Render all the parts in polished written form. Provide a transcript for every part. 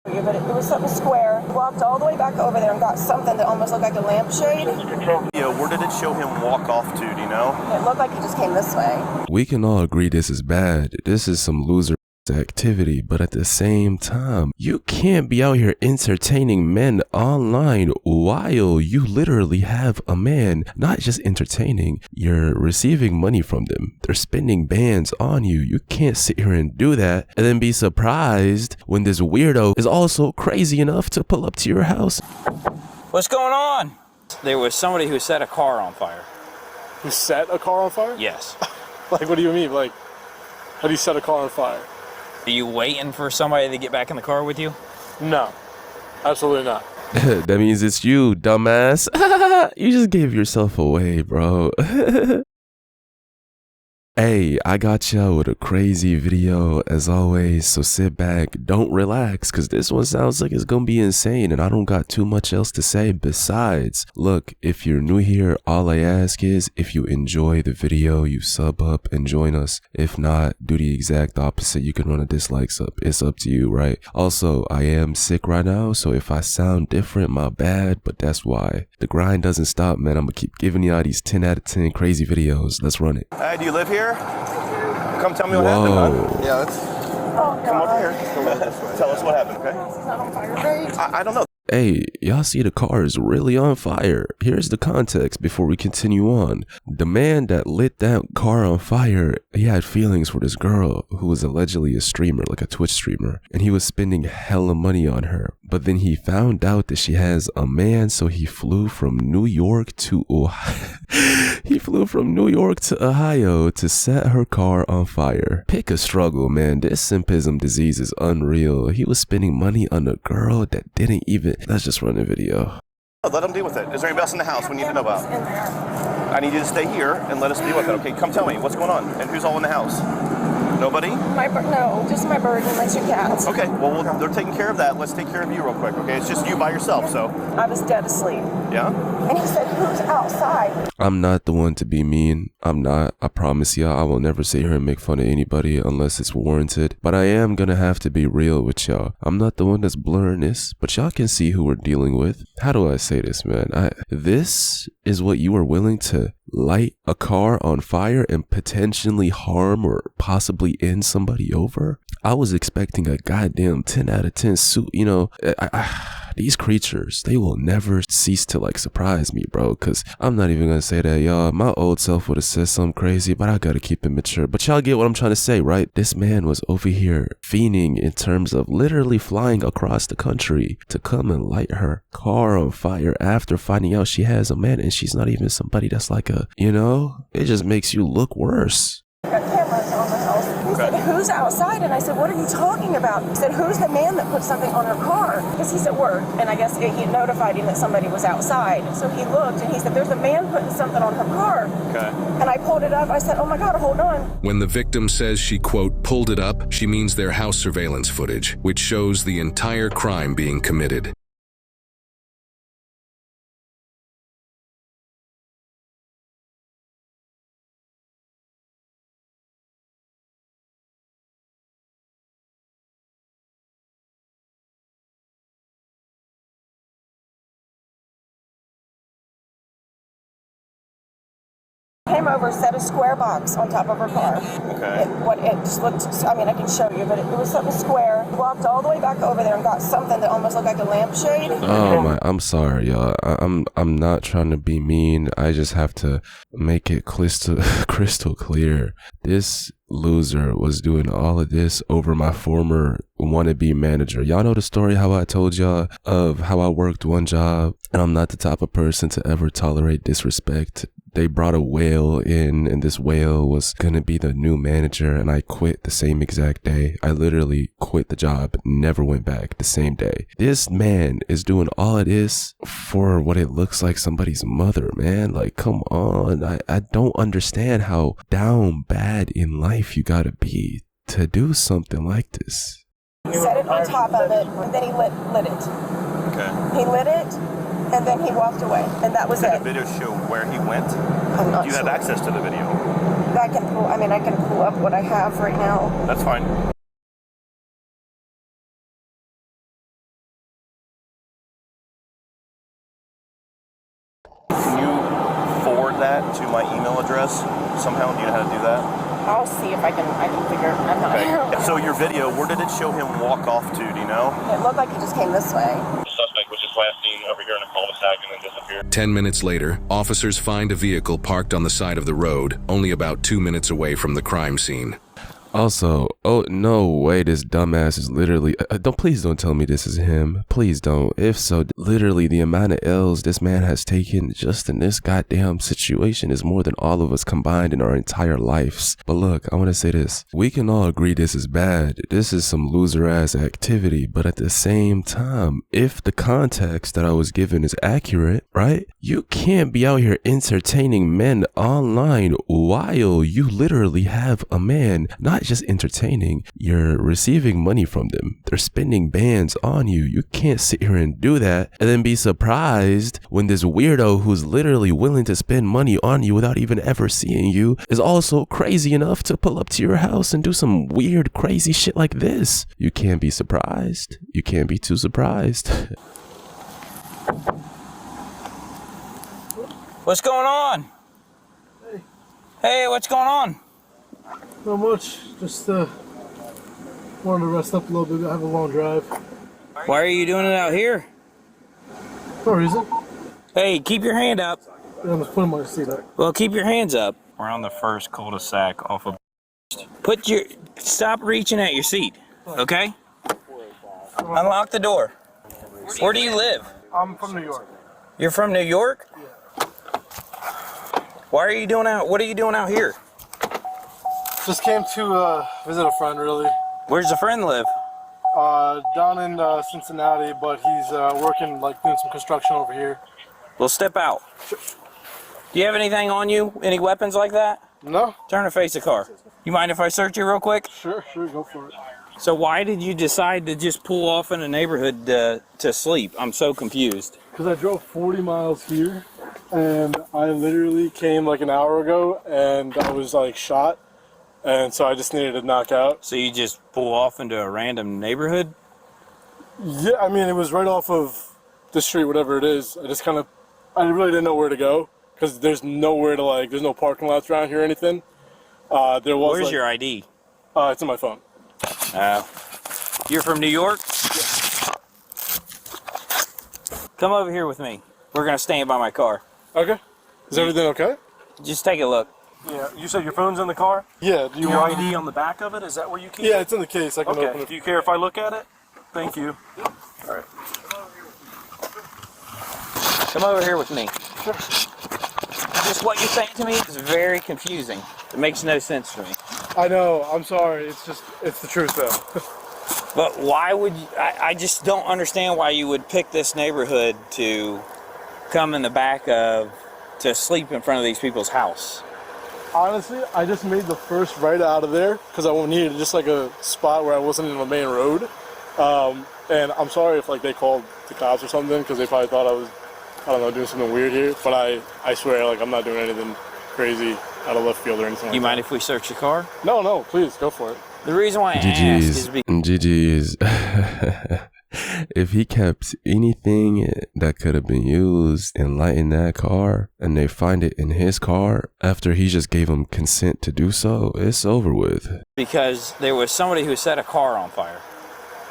But it was something square. Walked all the way back over there and got something that almost looked like a lampshade. Yeah, where did it show him walk off to, do you know? It looked like he just came this way. We can all agree this is bad. This is some loser activity, but at the same time, you can't be out here entertaining men online while you literally have a man not just entertaining, you're receiving money from them. They're spending bands on you. You can't sit here and do that and then be surprised when this weirdo is also crazy enough to pull up to your house. What's going on? There was somebody who set a car on fire. Who set a car on fire? Yes. Like, what do you mean? Like, how do you set a car on fire? Are you waiting for somebody to get back in the car with you? No, absolutely not. That means it's you, dumbass. You just gave yourself away, bro. Hey, I got y'all with a crazy video as always, so sit back, don't relax, cause this one sounds like it's gonna be insane and I don't got too much else to say besides. Look, if you're new here, all I ask is if you enjoy the video, you sub up and join us. If not, do the exact opposite. You can run a dislike sub. It's up to you, right? Also, I am sick right now, so if I sound different, my bad, but that's why. The grind doesn't stop, man. I'm gonna keep giving y'all these 10 out of 10 crazy videos. Let's run it. Hey, do you live here? Come tell me what happened, huh? Yeah, let's come over here. Tell us what happened, okay? It's not on fire, right? I don't know. Hey, y'all see the car is really on fire. Here's the context before we continue on. The man that lit that car on fire, he had feelings for this girl who was allegedly a streamer, like a Twitch streamer, and he was spending hella money on her. But then he found out that she has a man, so he flew from New York to Ohio. He flew from New York to Ohio to set her car on fire. Pick a struggle, man. This simpism disease is unreal. He was spending money on a girl that didn't even... Let's just run the video. Let them deal with it. Is there anybody else in the house we need to know about? I need you to stay here and let us deal with it, okay? Come tell me what's going on and who's all in the house. Nobody? No, just my bird and my two cats. Okay, well, they're taking care of that. Let's take care of you real quick, okay? It's just you by yourself, so. I was dead asleep. Yeah? And he said, who's outside? I'm not the one to be mean. I'm not. I promise y'all, I will never sit here and make fun of anybody unless it's warranted. But I am gonna have to be real with y'all. I'm not the one that's blurring this, but y'all can see who we're dealing with. How do I say this, man? This is what you are willing to light a car on fire and potentially harm or possibly end somebody over? I was expecting a goddamn 10 out of 10 suit, you know. These creatures, they will never cease to like surprise me, bro, because I'm not even gonna say that, y'all. My old self would have said something crazy, but I gotta keep it mature. But y'all get what I'm trying to say, right? This man was over here fiending in terms of literally flying across the country to come and light her car on fire after finding out she has a man and she's not even somebody that's like a, you know, it just makes you look worse. Got cameras on the house. He said, who's outside? And I said, what are you talking about? He said, who's the man that put something on her car? Because he's at work, and I guess he notified him that somebody was outside. So he looked, and he said, there's a man putting something on her car. Okay. And I pulled it up. I said, oh my God, hold on. When the victim says she, quote, pulled it up, she means their house surveillance footage, which shows the entire crime being committed. Came over, set a square box on top of her car. Okay. It just looked, I mean, I can show you, but it was something square. Walked all the way back over there and got something that almost looked like a lampshade. Oh my, I'm sorry, y'all. I'm not trying to be mean. I just have to make it crystal clear. This loser was doing all of this over my former wannabe manager. Y'all know the story how I told y'all of how I worked one job and I'm not the type of person to ever tolerate disrespect. They brought a whale in and this whale was gonna be the new manager and I quit the same exact day. I literally quit the job, never went back the same day. This man is doing all of this for what it looks like somebody's mother, man. Like, come on. I don't understand how down bad in life you gotta be to do something like this. Set it on top of it, and then he lit it. Okay. He lit it, and then he walked away, and that was Did it. the video show where he went? I'm not Do you have sure. access to the video? I can pull up what I have right now. That's fine. address somehow? Do you know how to do that? I'll see if I can figure it. I'm not. Okay. So your video, where did it show him walk off to? Do you know? It looked like he just came this way. The suspect was just last seen over here in a cul-de-sac and then disappeared. 10 minutes later, officers find a vehicle parked on the side of the road, only about 2 minutes away from the crime scene. Also, oh no way, this dumbass is literally, please don't tell me this is him. Please don't. If so, literally the amount of L's this man has taken just in this goddamn situation is more than all of us combined in our entire lives. But look, I want to say this. We can all agree this is bad. This is some loser ass activity. But at the same time, if the context that I was given is accurate, right? You can't be out here entertaining men online while you literally have a man not just entertaining, you're receiving money from them. They're spending bands on you. You can't sit here and do that and then be surprised when this weirdo who's literally willing to spend money on you without even ever seeing you is also crazy enough to pull up to your house and do some weird, crazy shit like this. You can't be surprised. You can't be too surprised. What's going on? Hey, what's going on? Not much. Just wanted to rest up a little bit. I have a long drive. Why are you doing it out here? No reason. Hey, keep your hand up. Yeah, I'm just putting my seat up. Well, keep your hands up. We're on the first cul-de-sac off of. Stop reaching at your seat, okay? Unlock the door. Where do you live? I'm from New York. You're from New York? Yeah. What are you doing out here? Just came to visit a friend, really. Where's the friend live? Down in Cincinnati, but he's working, like, doing some construction over here. Well, step out. Sure. Do you have anything on you? Any weapons like that? No? Turn and face the car. You mind if I search you real quick? Sure, go for it. So why did you decide to just pull off in a neighborhood to sleep? I'm so confused. Because I drove 40 miles here, and I literally came like an hour ago, and I was, like, shot. And so I just needed to knock out. So you just pull off into a random neighborhood? Yeah, I mean, it was right off of the street, whatever it is. I really didn't know where to go because there's nowhere to, like, there's no parking lots around here or anything. Where's your ID? It's in my phone. You're from New York? Yeah. Come over here with me. We're going to stand by my car. Okay. Is everything okay? Just take a look. Yeah, you said your phone's in the car? Yeah. Do you Your want ID on the back of it? Is that where you keep Yeah, it? it's in the case. I can Okay. open it. Do you care if I look at it? Thank you. All right. Come over here with me. Sure. Just what you're saying to me is very confusing. It makes no sense to me. I know. I'm sorry. It's the truth, though. But why would you, I just don't understand why you would pick this neighborhood to come in the back of, to sleep in front of these people's house. Honestly, I just made the first right out of there because I needed just like a spot where I wasn't in the main road. And I'm sorry if like they called the cops or something because they probably thought I was, I don't know, doing something weird here. But I swear, like I'm not doing anything crazy out of left field or anything like that. You mind if we search your car? No, please, go for it. The reason why I asked is because GG's. If he kept anything that could have been used in lighting that car and they find it in his car after he just gave him consent to do so, it's over with. Because there was somebody who set a car on fire.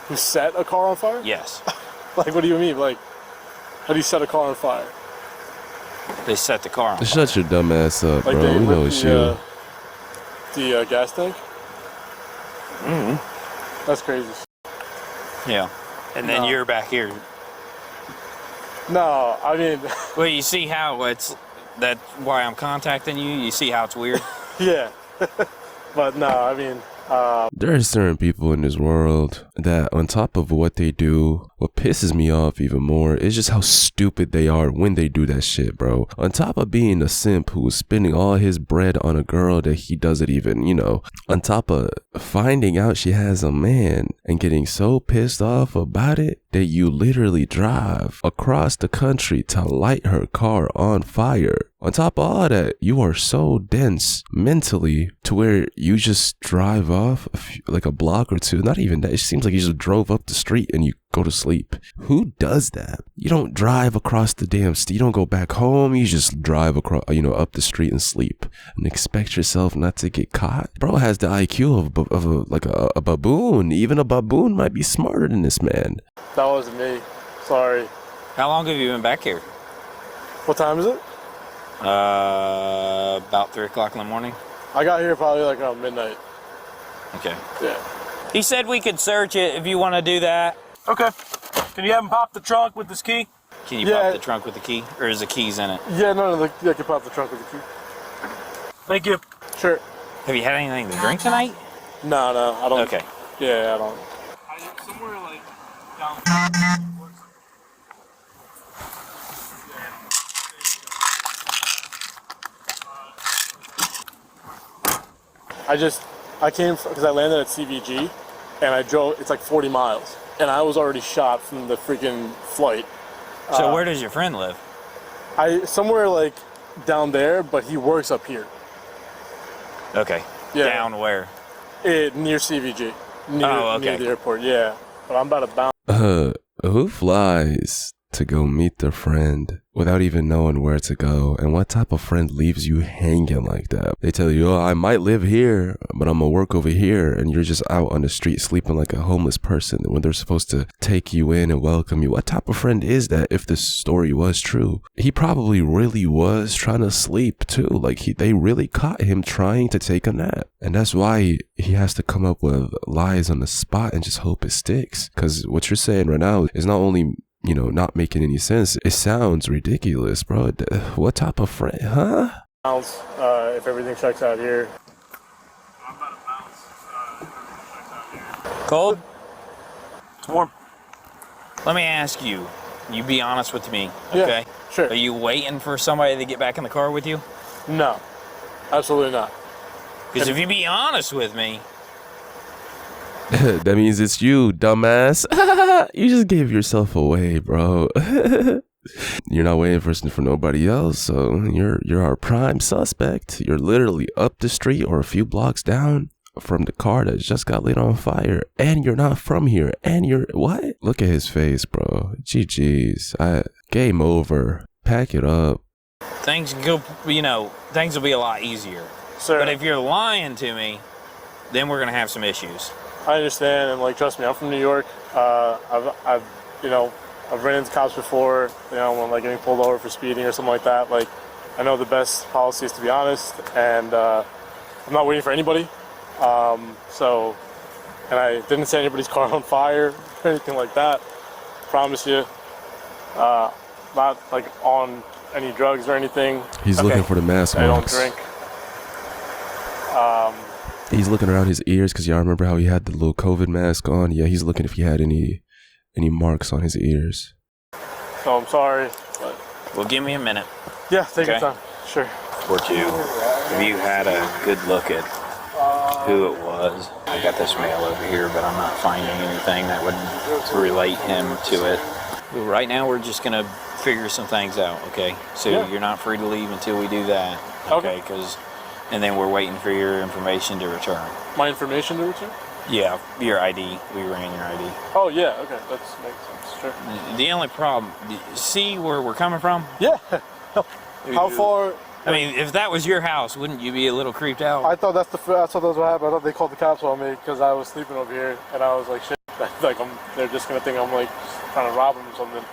Who set a car on fire? Yes. Like, what do you mean? Like, how do you set a car on fire? They set the car on fire. Shut your dumb ass up, Like bro. We know it's you. The gas tank? Mm-hmm. That's crazy. Yeah. And then you're back here. No, I mean... Well, you see how that's why I'm contacting you? You see how it's weird? Yeah. But no, I mean... There are certain people in this world that on top of what they do, what pisses me off even more is just how stupid they are when they do that shit, bro. On top of being a simp who's spending all his bread on a girl that he doesn't even, on top of finding out she has a man and getting so pissed off about it that you literally drive across the country to light her car on fire. On top of all that, you are so dense mentally to where you just drive off like a block or two. Not even that. It seems like you just drove up the street and you go to sleep. Who does that? You don't drive across the damn street. You don't go back home. You just drive across, up the street and sleep and expect yourself not to get caught. Bro has the IQ of a baboon. Even a baboon might be smarter than this man. That wasn't me. Sorry. How long have you been back here? What time is it? About 3 o'clock in the morning. I got here probably like around midnight. Okay. Yeah. He said we could search it if you want to do that. Okay. Can you have him pop the trunk with this key? Can you pop the trunk with the key? Or is the keys in it? Yeah, no, I can pop the trunk with the key. Thank you. Sure. Have you had anything to drink tonight? No, I don't. Okay. Yeah, I don't. Somewhere like down. I came because I landed at CVG and I drove, it's like 40 miles. And I was already shot from the freaking flight. So where does your friend live? Somewhere like down there, but he works up here. Okay. Yeah. Down where? Near CVG. Near the airport, yeah. But I'm about to bounce. Who flies to go meet their friend without even knowing where to go? And what type of friend leaves you hanging like that? They tell you, I might live here, but I'm gonna work over here, and you're just out on the street sleeping like a homeless person when they're supposed to take you in and welcome you. What type of friend is that if this story was true? He probably really was trying to sleep too. Like they really caught him trying to take a nap. And that's why he has to come up with lies on the spot and just hope it sticks. Because what you're saying right now is not only not making any sense. It sounds ridiculous, bro. What type of friend, huh? Bounce if everything checks out here. I'm about to bounce if everything checks out here. Cold? It's warm. Let me ask you. You be honest with me, okay? Yeah, sure. Are you waiting for somebody to get back in the car with you? No, absolutely not. Because if you be honest with me, that means it's you, dumbass. You just gave yourself away, bro. You're not waiting for nobody else, so you're our prime suspect. You're literally up the street or a few blocks down from the car that just got lit on fire, and you're not from here, and you're what? Look at his face, bro. GG's. Game over. Pack it up. things will be a lot easier. Sir, But if you're lying to me, then we're gonna have some issues. I understand, and trust me, I'm from New York. I've ran into cops before, when getting pulled over for speeding or something like that. I know the best policy is to be honest, and I'm not waiting for anybody. And I didn't set anybody's car on fire or anything like that. Promise you, not on any drugs or anything. He's looking for the mask I don't marks. drink. He's looking around his ears because y'all remember how he had the little COVID mask on? Yeah, he's looking if he had any marks on his ears. So I'm sorry, but Well, give me a minute. yeah, take your Okay. time. Sure. Or two. Have you had a good look at who it was? I got this mail over here, but I'm not finding anything that would relate him to it. Right now, we're just gonna figure some things out, okay? So Yeah. you're not free to leave until we do that, Okay. okay? And then we're waiting for your information to return. My information to return? Yeah, your ID. We ran your ID. Oh yeah, okay, that makes sense. Sure. The only problem, see where we're coming from? Yeah. How far? I mean, if that was your house, wouldn't you be a little creeped out? I thought that's what happened. I thought they called the cops on me because I was sleeping over here, and I was like, shit. They're just gonna think I'm trying to rob them or something.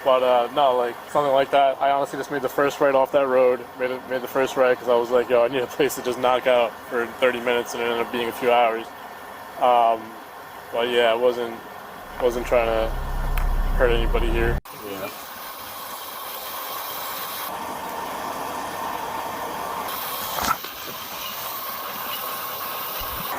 But no, something like that. I honestly just made the first right off that road. Made the first right because I was like, yo, I need a place to just knock out for 30 minutes, and it ended up being a few hours. But yeah, I wasn't trying to hurt anybody here. Yeah.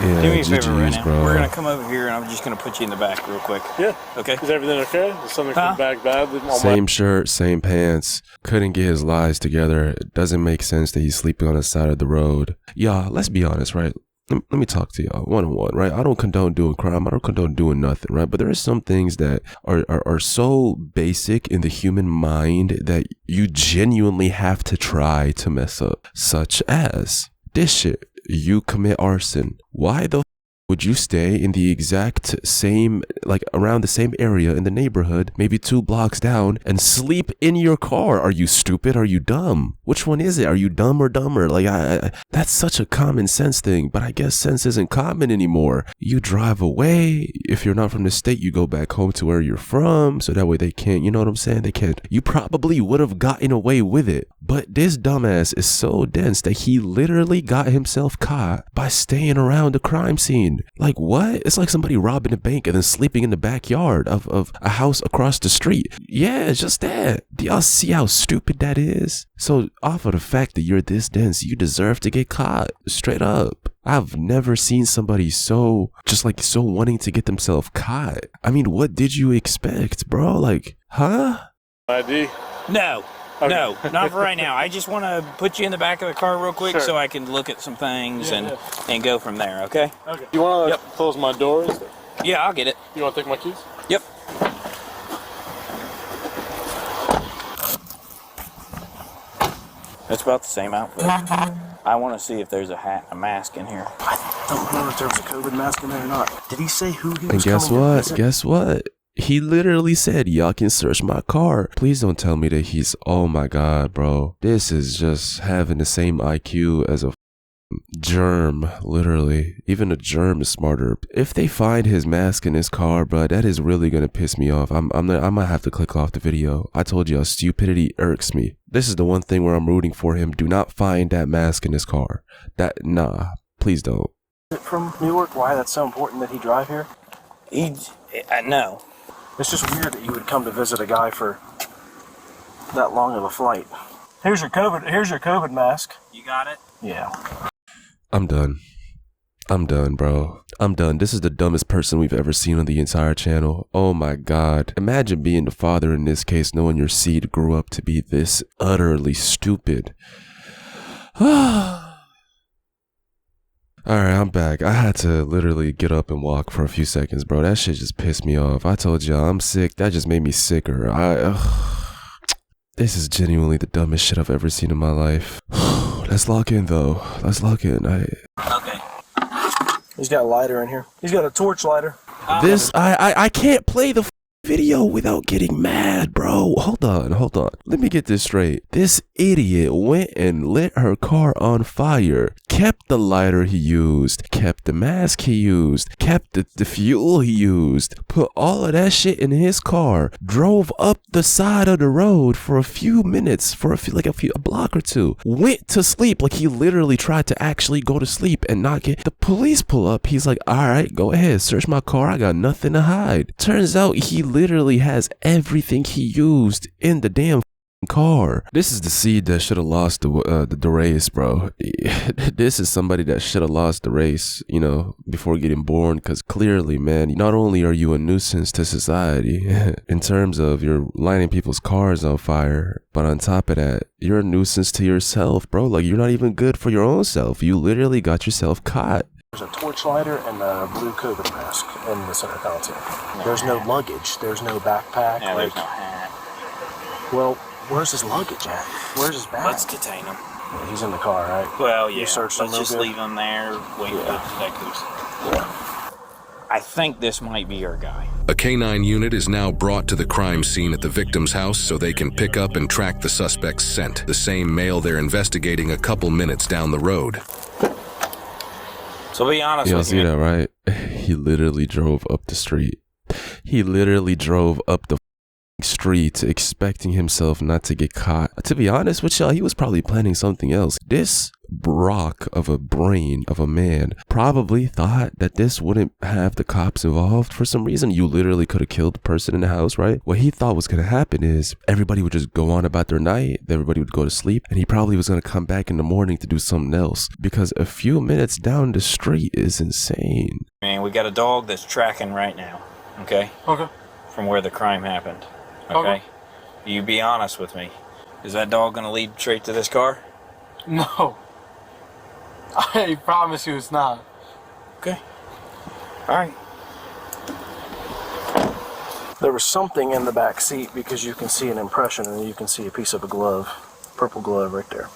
Yeah, Do me a favor, GG's, Renan. bro. We're gonna come over here, and I'm just gonna put you in the back real quick. Yeah. Okay. Is everything okay? Is something from the back bad? Same shirt, same pants. Couldn't get his lies together. It doesn't make sense that he's sleeping on the side of the road. Y'all, let's be honest, right? Let me talk to y'all one-on-one, right? I don't condone doing crime. I don't condone doing nothing, right? But there are some things that are so basic in the human mind that you genuinely have to try to mess up. Such as this shit. You commit arson. Why the would you stay in the exact same, like around the same area in the neighborhood, maybe 2 blocks down, and sleep in your car? Are you stupid? Are you dumb? Which one is it? Are you dumb or dumber? Like, that's such a common sense thing, but I guess sense isn't common anymore. You drive away. If you're not from the state, you go back home to where you're from, so that way they can't, you know what I'm saying? They can't. You probably would have gotten away with it, but this dumbass is so dense that he literally got himself caught by staying around the crime scene. Like, what? It's like somebody robbing a bank and then sleeping in the backyard of a house across the street. Yeah, it's just that. Do y'all see how stupid that is? So off of the fact that you're this dense, you deserve to get caught. Straight up. I've never seen somebody so wanting to get themselves caught. I mean, what did you expect, bro? Like, huh? ID? No. Okay. No, not for right now. I just want to put you in the back of the car real quick so I can look at some things and go from there, okay? Okay. You want to close my door? Yeah, I'll get it. You want to take my keys? Yep. That's about the same outfit. I want to see if there's a hat, a mask in here. I don't know if there was a COVID mask in there or not. Did he say who he was And guess coming to what? visit? Guess what? He literally said, y'all can search my car. Please don't tell me that he's, oh my God, bro. This is just having the same IQ as a germ, literally. Even a germ is smarter. If they find his mask in his car, bro, that is really gonna piss me off. I might have to click off the video. I told you, stupidity irks me. This is the one thing where I'm rooting for him. Do not find that mask in his car. Nah, please don't. From New York, why that's so important that he drive here? No. It's just weird that you would come to visit a guy for that long of a flight. Here's your COVID mask. You got it? Yeah. I'm done, bro. I'm done. This is the dumbest person we've ever seen on the entire channel. Oh my God. Imagine being the father in this case, knowing your seed grew up to be this utterly stupid. Alright, I'm back. I had to literally get up and walk for a few seconds, bro. That shit just pissed me off. I told y'all I'm sick. That just made me sicker. This is genuinely the dumbest shit I've ever seen in my life. Let's lock in, though. Let's lock in. Okay. He's got a lighter in here. He's got a torch lighter. I can't play the video without getting mad, bro. Hold on. Let me get this straight. This idiot went and lit her car on fire, kept the lighter he used, kept the mask he used, kept the fuel he used, put all of that shit in his car, drove up the side of the road for a few minutes, a block or two, went to sleep. Like, he literally tried to actually go to sleep and not get the police pull up. He's like, all right, go ahead, search my car. I got nothing to hide. Turns out he literally has everything he used in the damn car. This is the seed that should have lost the race, bro. This is somebody that should have lost the race, before getting born, because clearly, man, not only are you a nuisance to society in terms of you're lighting people's cars on fire, but on top of that, you're a nuisance to yourself, bro. Like, you're not even good for your own self. You literally got yourself caught. There's a torch lighter and a blue COVID mask in the center console. There's no luggage. There's no backpack. Yeah, there's no hat. Well, where's his luggage at? Where's his bag? Let's detain him. Yeah, he's in the car, right? Well, yeah. You searched him Let's just real good? leave him there, wait for the detectives. Yeah. I think this might be our guy. A K-9 unit is now brought to the crime scene at the victim's house so they can pick up and track the suspect's scent, the same male they're investigating a couple minutes down the road. So be honest Y'all with see you. that, right? He literally drove up the street. He literally drove up the street expecting himself not to get caught. To be honest with y'all, he was probably planning something else. This rock of a brain of a man probably thought that this wouldn't have the cops involved for some reason. You literally could have killed the person in the house, right? What he thought was going to happen is everybody would just go on about their night, everybody would go to sleep, and he probably was going to come back in the morning to do something else, because a few minutes down the street is insane. Man, we got a dog that's tracking right now, okay? Okay. From where the crime happened, okay? You be honest with me. Is that dog going to lead straight to this car? No. I promise you it's not. Okay. All right. There was something in the back seat because you can see an impression and you can see a piece of a glove, purple glove right there.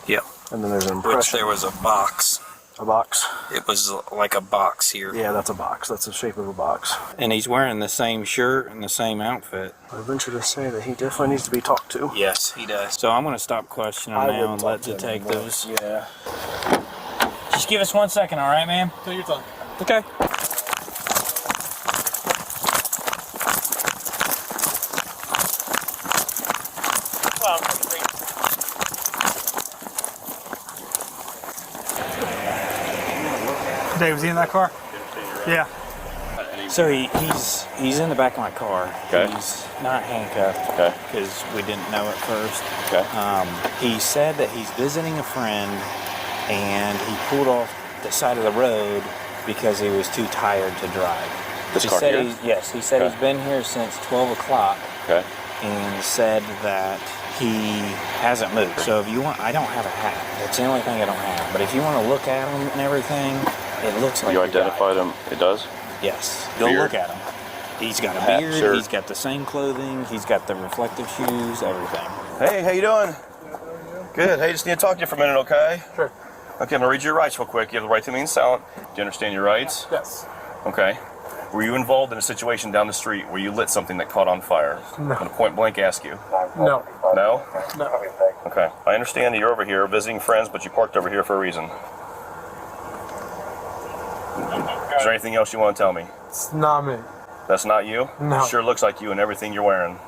Yep. And then there's an Which impression. there was a box A box? It was like a box here. Yeah, that's a box. That's the shape of a box. And he's wearing the same shirt and the same outfit. I venture to say that he definitely needs to be talked to. Yes, he does. So I'm going to stop questioning now and let detectives. Yeah. Just give us 1 second, all right, ma'am? Take your time. Okay. Dave, was he in that car? Yeah. So he's in the back of my car. Okay. He's not handcuffed. Okay. Because we didn't know at first. Okay. He said that he's visiting a friend, and he pulled off the side of the road because he was too tired to drive. This car here? Yes, he said he's been here since 12 o'clock. Okay. And said that he hasn't moved. So if you want, I don't have a hat. That's the only thing I don't have. But if you want to look at him and everything, it looks like You the guy. identified him. It does? Yes. Go Beard? look at him. He's got a Hat, beard. shirt. He's got the same clothing. He's got the reflective shoes. Everything. Hey, how you doing? Good. Hey, just need to talk to you for a minute, okay? Sure. Okay, I'm gonna read you your rights real quick. You have the right to remain silent. Do you understand your rights? Yes. Okay. Were you involved in a situation down the street where you lit something that caught on fire? No. I'm gonna point blank ask you. No. No? No. Okay. I understand that you're over here visiting friends, but you parked over here for a reason. Is there anything else you want to tell me? It's not me. That's not you? No. Sure looks like you and everything you're wearing.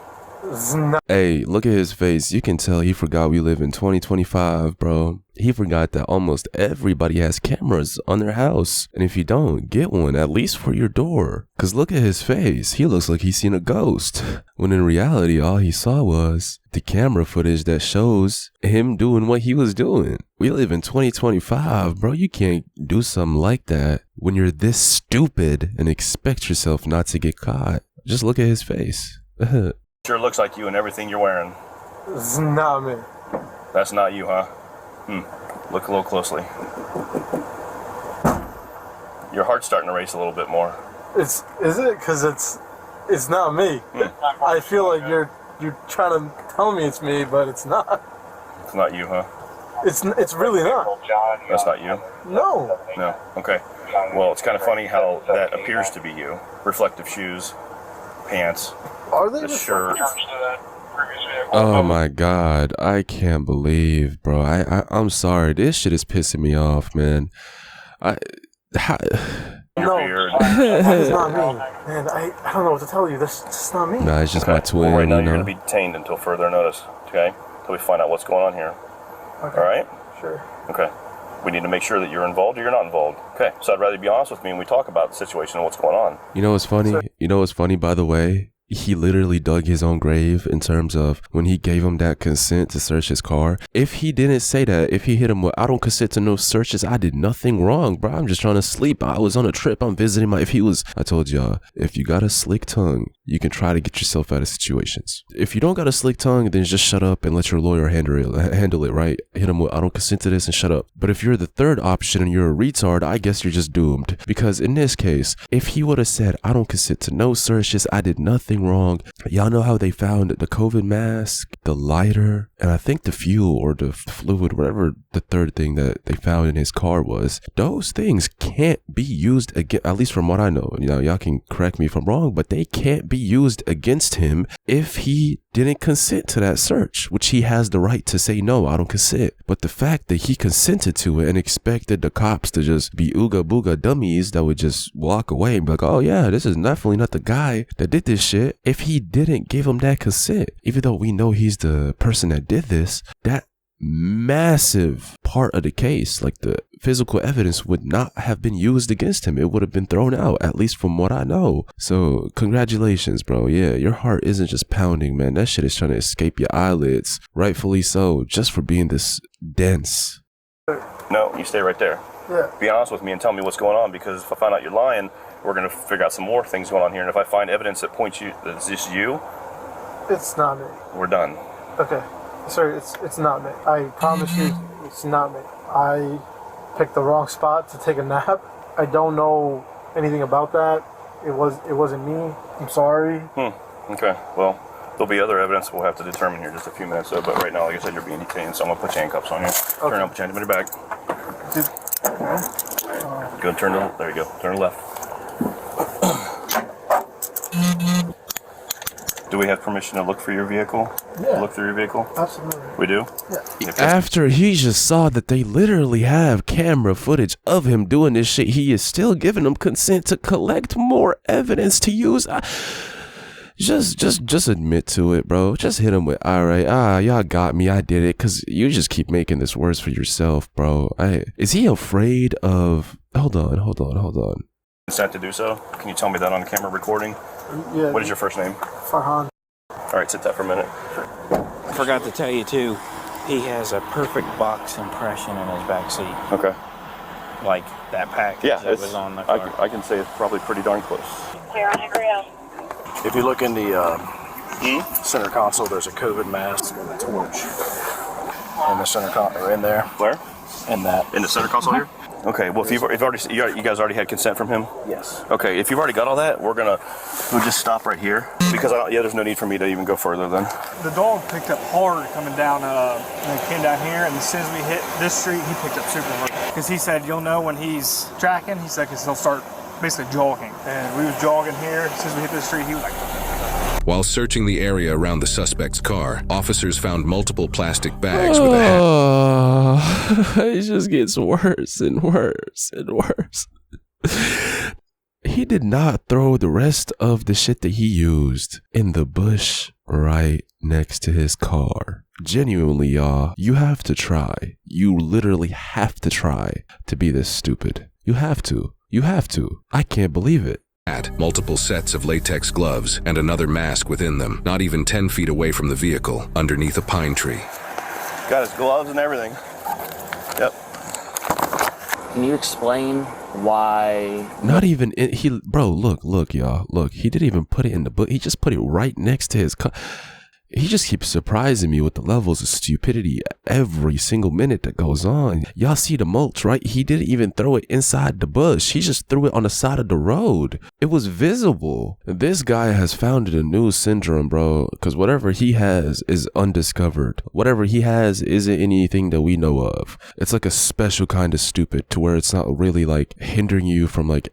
It's not. Hey, look at his face. You can tell he forgot we live in 2025, bro. He forgot that almost everybody has cameras on their house. And if you don't, get one, at least for your door. Cause look at his face. He looks like he's seen a ghost. When in reality, all he saw was the camera footage that shows him doing what he was doing. We live in 2025, bro. You can't do something like that when you're this stupid and expect yourself not to get caught. Just look at his face. Sure looks like you and everything you're wearing. It's not me. That's not you, huh? Look a little closely. Your heart's starting to race a little bit more. Is it? Cause it's not me. I feel like you're trying to tell me it's me, but it's not. It's not you, huh? It's really not. That's not you? No. No. Okay. Well, it's kind of funny how that appears to be you. Reflective shoes, pants, Are they? the shirt. Oh my god, I can't believe, bro. I'm sorry. This shit is pissing me off, man. No. Beard. It's not me. Man, I don't know what to tell you. This is not me. Nah, it's just my twin, Well, right now you you're know. going to be detained until further notice, okay? Until we find out what's going on here. Okay. All right? Sure. Okay. We need to make sure that you're involved or you're not involved. Okay. So I'd rather you be honest with me and we talk about the situation and what's going on. You know what's funny? You know what's funny, by the way? He literally dug his own grave in terms of when he gave him that consent to search his car. If he didn't say that, if he hit him with, I don't consent to no searches, I did nothing wrong, bro. I'm just trying to sleep. I was on a trip. I'm visiting I told y'all, if you got a slick tongue, you can try to get yourself out of situations. If you don't got a slick tongue, then just shut up and let your lawyer handle it, right? Hit him with, I don't consent to this and shut up. But if you're the third option and you're a retard, I guess you're just doomed. Because in this case, if he would have said, I don't consent to no searches, I did nothing wrong. Y'all know how they found the COVID mask, the lighter, and I think the fuel or the fluid, whatever the third thing that they found in his car was. Those things can't be used again, at least from what I know. You know, y'all can correct me if I'm wrong, but they can't be used against him if he didn't consent to that search, which he has the right to say, no, I don't consent. But the fact that he consented to it and expected the cops to just be ooga booga dummies that would just walk away and be like, oh yeah, this is definitely not the guy that did this shit. If he didn't give him that consent, even though we know he's the person that did this, that massive part of the case, like the physical evidence, would not have been used against him. It would have been thrown out, at least from what I know. So congratulations, bro. Yeah, your heart isn't just pounding, man. That shit is trying to escape your eyelids, rightfully so, just for being this dense. No, you stay right there. Yeah. Be honest with me and tell me what's going on, because if I find out you're lying, we're going to figure out some more things going on here. And if I find evidence that points you, that it's just you, It's not me. we're done. Okay. Sir, it's not me. I promise you, it's not me. I picked the wrong spot to take a nap. I don't know anything about that. It wasn't me. I'm sorry. Okay. Well, there'll be other evidence we'll have to determine here in just a few minutes. But right now, like I said, you're being detained, so I'm going to put handcuffs on you. Turn around, put your hands behind your back. Go and turn to, there you go, turn left. Do we have permission to look for your vehicle? Yeah. Look through your vehicle? Absolutely. We do? Yeah. After he just saw that they literally have camera footage of him doing this shit, he is still giving them consent to collect more evidence to use. Just admit to it, bro. Just hit him with, all right, y'all got me, I did it, because you just keep making this worse for yourself, bro. Is he afraid of, hold on. Consent to do so? Can you tell me that on camera recording? Yeah. What is your first name? Farhan. All right, sit that for a minute. I forgot to tell you too, he has a perfect box impression in his back seat. Okay. Like that package that was on the car. I can say it's probably pretty darn close. Clear on Hickory. If you look in the center console, there's a COVID mask and a torch. In the center console, in there. Where? In that. In the center console here? Okay, well, if you've already, you guys already had consent from him? Yes. Okay, if you've already got all that, we'll just stop right here because there's no need for me to even go further then. The dog picked up hard coming down, and he came down here, and as soon as we hit this street, he picked up super hard. Because he said, you'll know when he's tracking, he said, because he'll start basically jogging. And we was jogging here, as soon as we hit this street, he was like... While searching the area around the suspect's car, officers found multiple plastic bags with a hat. It just gets worse and worse and worse. He did not throw the rest of the shit that he used in the bush right next to his car. Genuinely, y'all, you have to try. You literally have to try to be this stupid. You have to. You have to. I can't believe it. Multiple sets of latex gloves, and another mask within them, not even 10 feet away from the vehicle, underneath a pine tree. Got his gloves and everything. Yep. Can you explain why? Not even, bro, look, y'all. Look, he didn't even put it in the book. He just put it right next to his car. He just keeps surprising me with the levels of stupidity every single minute that goes on. Y'all see the mulch, right? He didn't even throw it inside the bush. He just threw it on the side of the road. It was visible. This guy has founded a new syndrome, bro, because whatever he has is undiscovered. Whatever he has isn't anything that we know of. It's like a special kind of stupid to where it's not really like hindering you from like,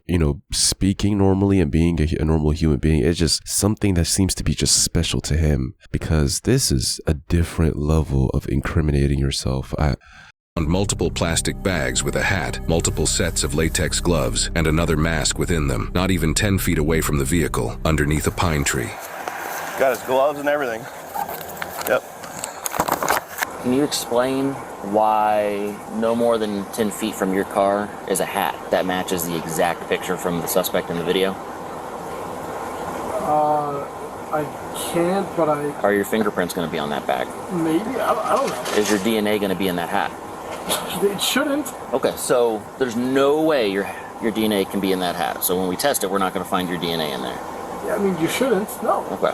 speaking normally and being a normal human being. It's just something that seems to be just special to him. Because this is a different level of incriminating yourself. Found multiple plastic bags with a hat, multiple sets of latex gloves, and another mask within them, not even 10 feet away from the vehicle, underneath a pine tree. Got his gloves and everything. Yep. Can you explain why no more than 10 feet from your car is a hat that matches the exact picture from the suspect in the video? I can't, but Are your fingerprints going to be on that bag? maybe, I don't know. Is your DNA going to be in that hat? It shouldn't. Okay, so there's no way your DNA can be in that hat. So when we test it, we're not going to find your DNA in there. Yeah, I mean, you shouldn't, no. Okay.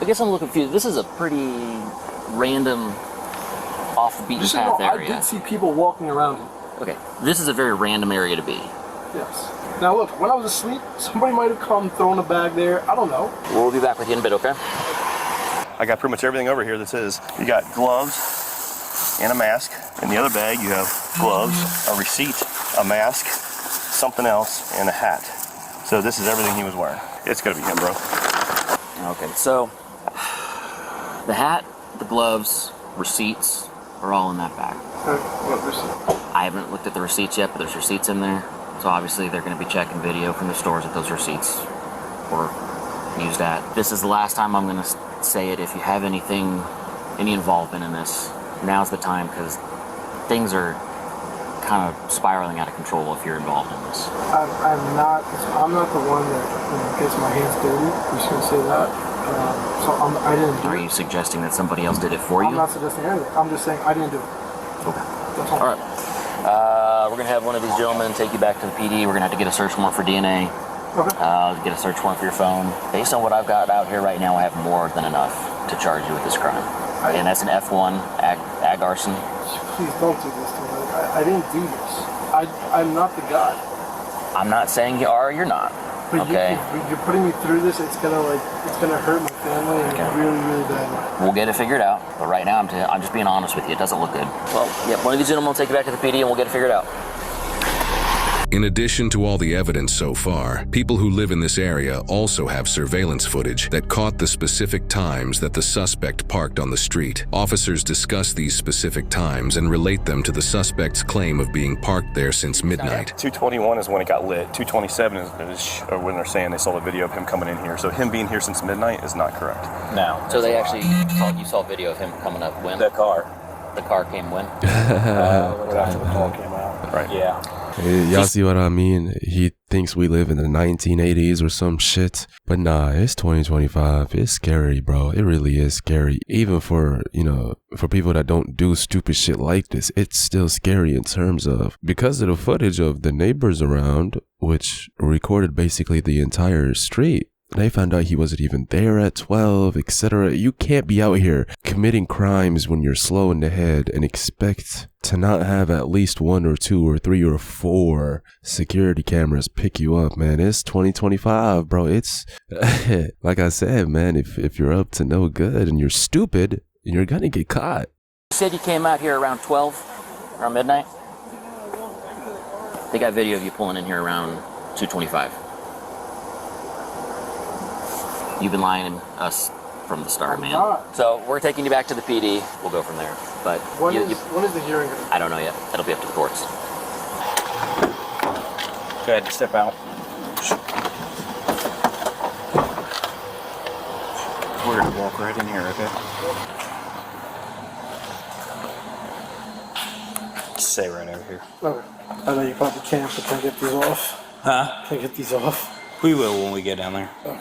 I guess I'm a little confused. This is a pretty random, off the beaten Just so path you know, area. I did see people walking around it. Okay, this is a very random area to be. Yes. Now look, when I was asleep, somebody might have come, thrown a bag there. I don't know. We'll be back with you in a bit, okay? I got pretty much everything over here that's his. You got gloves and a mask. In the other bag, you have gloves, a receipt, a mask, something else, and a hat. So this is everything he was wearing. It's gonna be him, bro. Okay, so the hat, the gloves, receipts are all in that bag. What receipt? I haven't looked at the receipts yet, but there's receipts in there. So obviously they're going to be checking video from the stores that those receipts were used at. This is the last time I'm going to say it. If you have any involvement in this, now's the time, because things are kind of spiraling out of control if you're involved in this. I'm not the one that gets my hands dirty. I'm just going to say that. I didn't do it. Are you suggesting that somebody else did it for you? I'm not suggesting anything. I'm just saying I didn't do it. Okay. That's all. All right. We're going to have one of these gentlemen take you back to the PD. We're going to have to get a search warrant for DNA. Okay. Get a search warrant for your phone. Based on what I've got out here right now, I have more than enough to charge you with this crime. And that's an F1 ag arson. Please don't do this to me. I didn't do this. I'm not the guy. I'm not saying you are or you're not. But okay. You're putting me through this. It's gonna hurt my family in a really, really bad way. We'll get it figured out. But right now, I'm just being honest with you. It doesn't look good. Well, yeah, one of these gentlemen will take you back to the PD and we'll get it figured out. In addition to all the evidence so far, people who live in this area also have surveillance footage that caught the specific times that the suspect parked on the street. Officers discuss these specific times and relate them to the suspect's claim of being parked there since midnight. 2:21 is when it got lit. 2:27 is when they're saying they saw the video of him coming in here. So him being here since midnight is not correct. No. So they actually you saw video of him coming up when? The car. The car came when? After the call came out. Right. Yeah. Hey, y'all see what I mean? He thinks we live in the 1980s or some shit. But nah, it's 2025. It's scary, bro. It really is scary. Even for, for people that don't do stupid shit like this, it's still scary in terms of, because of the footage of the neighbors around, which recorded basically the entire street. They found out he wasn't even there at 12, etc. You can't be out here committing crimes when you're slow in the head and expect to not have at least 1 or 2 or 3 or 4 security cameras pick you up, man. It's 2025, bro. It's like I said, man, if you're up to no good and you're stupid, you're gonna get caught. You said you came out here around 12, around midnight? They got video of you pulling in here around 2:25. You've been lying to us from the start, man. So we're taking you back to the PD. We'll go from there. But when is the hearing? I don't know yet. That'll be up to the courts. Go ahead, step out. We're gonna walk right in here, okay? Stay right over here. Okay. I know you probably can't, but can I get these off? Huh? Can I get these off? We will when we get down there. Okay.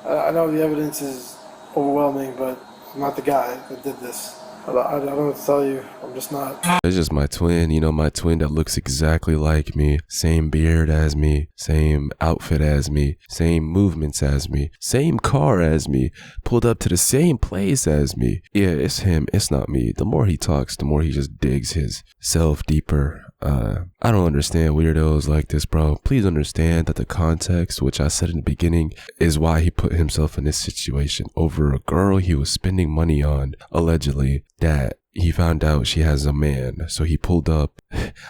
I know the evidence is overwhelming, but I'm not the guy that did this. I don't know what to tell you. I'm just not. It's just my twin, my twin that looks exactly like me. Same beard as me, same outfit as me, same movements as me, same car as me, pulled up to the same place as me. Yeah, it's him, it's not me. The more he talks, the more he just digs his self deeper. I don't understand weirdos like this, bro. Please understand that the context, which I said in the beginning, is why he put himself in this situation over a girl he was spending money on, allegedly, that he found out she has a man. So he pulled up,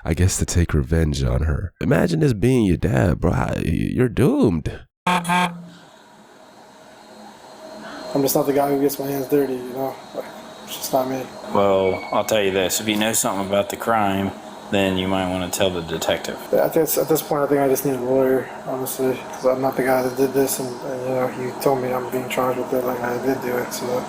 I guess, to take revenge on her. Imagine this being your dad, bro. You're doomed. I'm just not the guy who gets my hands dirty, It's just not me. Well, I'll tell you this. If you know something about the crime, then you might want to tell the detective. At this point, I think I just need a lawyer, honestly, because I'm not the guy that did this, and he told me I'm being charged with it, like I did do it, so.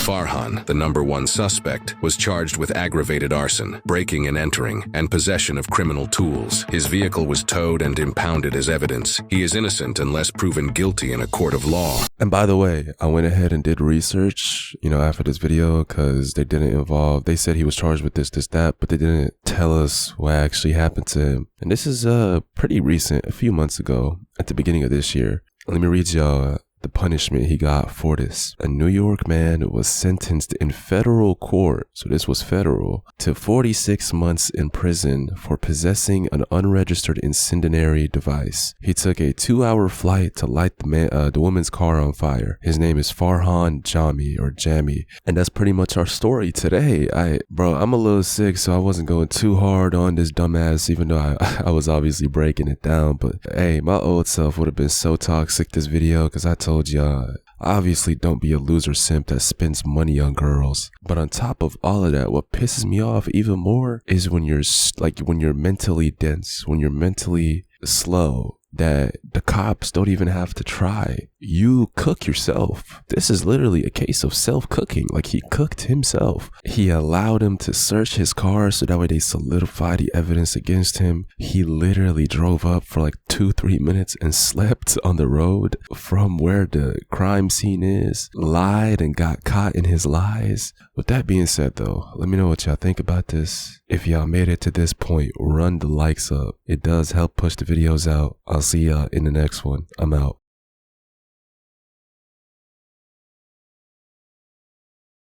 Farhan, the #1 suspect, was charged with aggravated arson, breaking and entering, and possession of criminal tools. His vehicle was towed and impounded as evidence. He is innocent unless proven guilty in a court of law. And by the way, I went ahead and did research, after this video, because they said he was charged with this, that, but they didn't tell us what actually happened to him. And this is pretty recent, a few months ago, at the beginning of this year. Let me read y'all the punishment he got for this. A New York man was sentenced in federal court, so this was federal, to 46 months in prison for possessing an unregistered incendiary device. He took a 2-hour flight to light the woman's car on fire. His name is Farhan Jami, and that's pretty much our story today. I'm a little sick, so I wasn't going too hard on this dumbass, even though I was obviously breaking it down. But hey, my old self would have been so toxic this video, because I told y'all, obviously don't be a loser simp that spends money on girls. But on top of all of that, what pisses me off even more is when you're mentally dense, when you're mentally slow, that the cops don't even have to try. You cook yourself. This is literally a case of self-cooking. Like, he cooked himself. He allowed him to search his car so that way they solidify the evidence against him. He literally drove up for like 2-3 minutes and slept on the road from where the crime scene is, lied and got caught in his lies. With that being said though, let me know what y'all think about this. If y'all made it to this point, run the likes up. It does help push the videos out. I'll see y'all in the next one. I'm out.